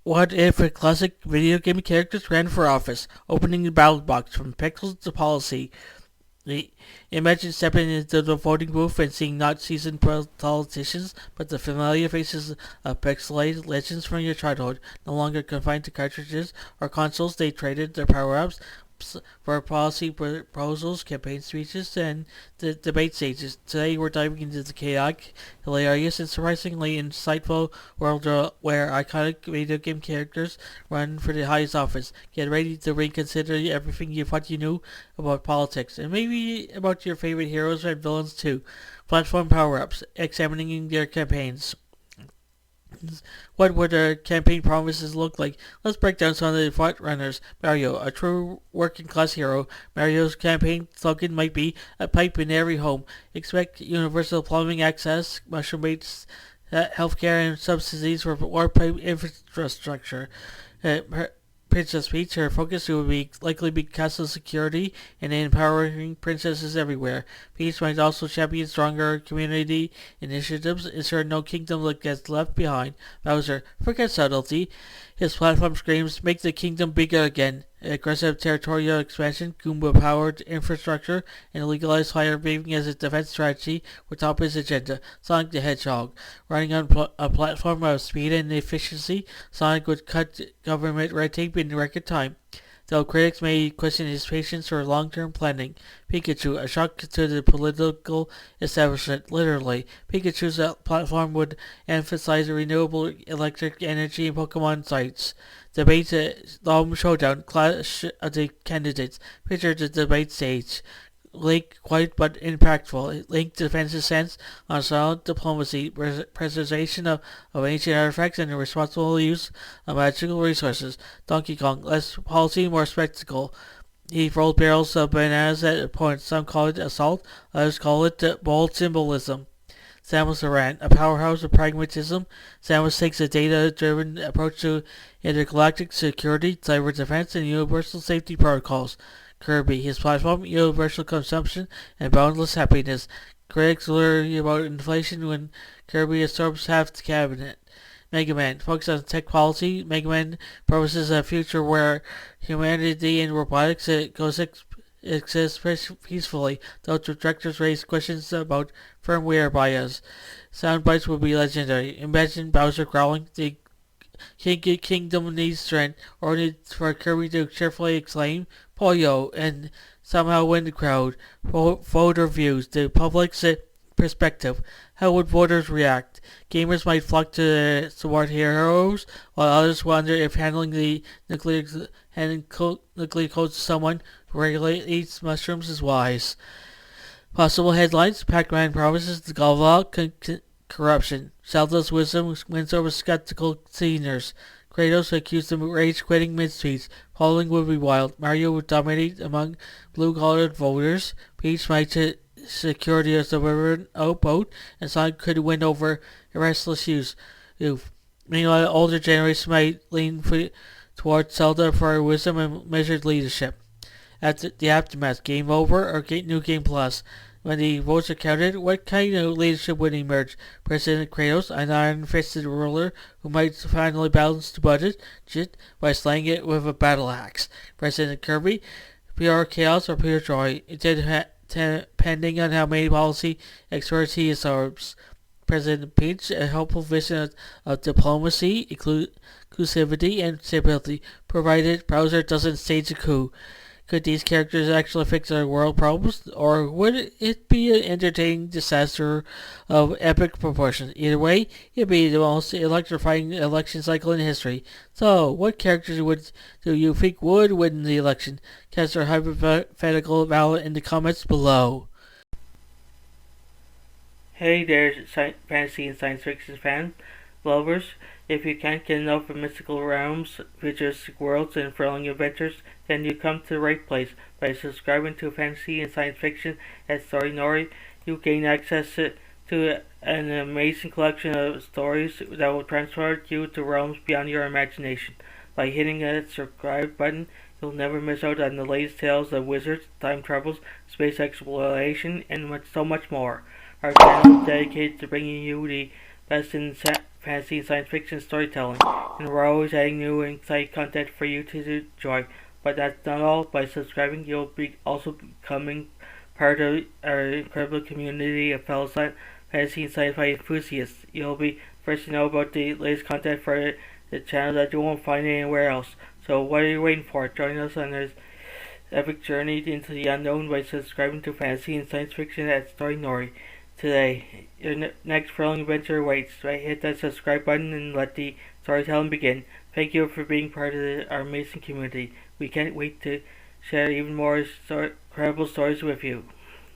What if a classic video game characters ran for office, opening the ballot box from pixels to policy? Imagine stepping into the voting booth and seeing not seasoned politicians, but the familiar faces of pixelated legends from your childhood, no longer confined to cartridges or consoles. They traded their power-ups for policy proposals, campaign speeches, and the debate stages. Today we're diving into the chaotic, hilarious, and surprisingly insightful world where iconic video game characters run for the highest office. Get ready to reconsider everything you thought you knew about politics, and maybe about your favorite heroes and villains too. Platform power-ups, examining their campaigns. What would their campaign promises look like? Let's break down some of the front runners. Mario, a true working class hero. Mario's campaign slogan might be a pipe in every home. Expect universal plumbing access, mushroom-based healthcare, and subsidies for warpipe infrastructure. Princess Peach, her focus would likely be castle security and empowering princesses everywhere. Peach might also champion stronger community initiatives, ensure no kingdom gets left behind. Bowser, forget subtlety. His platform screams, make the kingdom bigger again. Aggressive territorial expansion, Goomba-powered infrastructure, and legalized fire breathing as a defense strategy were top his agenda. Sonic the Hedgehog, running on a platform of speed and efficiency, Sonic would cut government red tape in record time. Though critics may question his patience or long-term planning. Pikachu, a shock to the political establishment, literally. Pikachu's platform would emphasize renewable electric energy and Pokemon sites. Debate long showdown, clash of the candidates. Picture the debate stage. Link, quiet but impactful. Link defends his stance on silent diplomacy, preservation of ancient artifacts, and the responsible use of magical resources. Donkey Kong, less policy, more spectacle. He rolled barrels of bananas at opponents. Some call it assault, others call it bold symbolism. Samus Aran, a powerhouse of pragmatism. Samus takes a data-driven approach to intergalactic security, cyber defense, and universal safety protocols. Kirby, his platform, universal consumption, and boundless happiness. Critics worry about inflation when Kirby absorbs half the cabinet. Mega Man, focus on tech policy. Mega Man promises a future where humanity and robotics exist peacefully, though detractors raise questions about firmware bias. Sound bites will be legendary. Imagine Bowser growling, the kingdom needs strength, only for Kirby to cheerfully exclaim, Pollo, and somehow win the crowd. Voter views, the public's perspective. How would voters react? Gamers might flock to support heroes, while others wonder if handing nuclear codes to someone who regulates mushrooms is wise. Possible headlines: Pac-Man promises to gobble out corruption. Zelda's wisdom wins over skeptical seniors. Kratos accused of rage quitting mid-speech. Polling would be wild. Mario would dominate among blue-collared voters. Peach might secure the suburban outpost, and Sonic could win over restless youth. Meanwhile, older generations might lean towards Zelda for her wisdom and measured leadership. At the aftermath, game over or new game plus. When the votes are counted, what kind of leadership would emerge? President Kratos, an iron-fisted ruler who might finally balance the budget by slaying it with a battle axe. President Kirby, pure chaos or pure joy, depending on how many policy experts he absorbs. President Peach, a hopeful vision of diplomacy, inclusivity, and stability, provided Bowser doesn't stage a coup. Could these characters actually fix our world problems, or would it be an entertaining disaster of epic proportions? Either way, it'd be the most electrifying election cycle in history. So, what characters do you think would win the election? Cast your hypothetical ballot in the comments below. Hey there, fantasy and science fiction fan lovers. If you can't get enough of mystical realms, futuristic worlds, and thrilling adventures, then you come to the right place. By subscribing to Fantasy and Science Fiction at Story Nori, you gain access to an amazing collection of stories that will transport you to realms beyond your imagination. By hitting that subscribe button, you'll never miss out on the latest tales of wizards, time travels, space exploration, and so much more. Our channel is dedicated to bringing you the best in fantasy and science fiction storytelling, and we're always adding new and exciting content for you to enjoy. But that's not all. By subscribing, you'll be also becoming part of our incredible community of fellow fantasy and sci-fi enthusiasts. You'll be first to know about the latest content for the channel that you won't find anywhere else. So what are you waiting for? Join us on this epic journey into the unknown by subscribing to fantasy and science fiction at Story Nori today. Your next thrilling adventure awaits. Hit that subscribe button and let the storytelling begin. Thank you for being part of our amazing community. We can't wait to share even more incredible stories with you.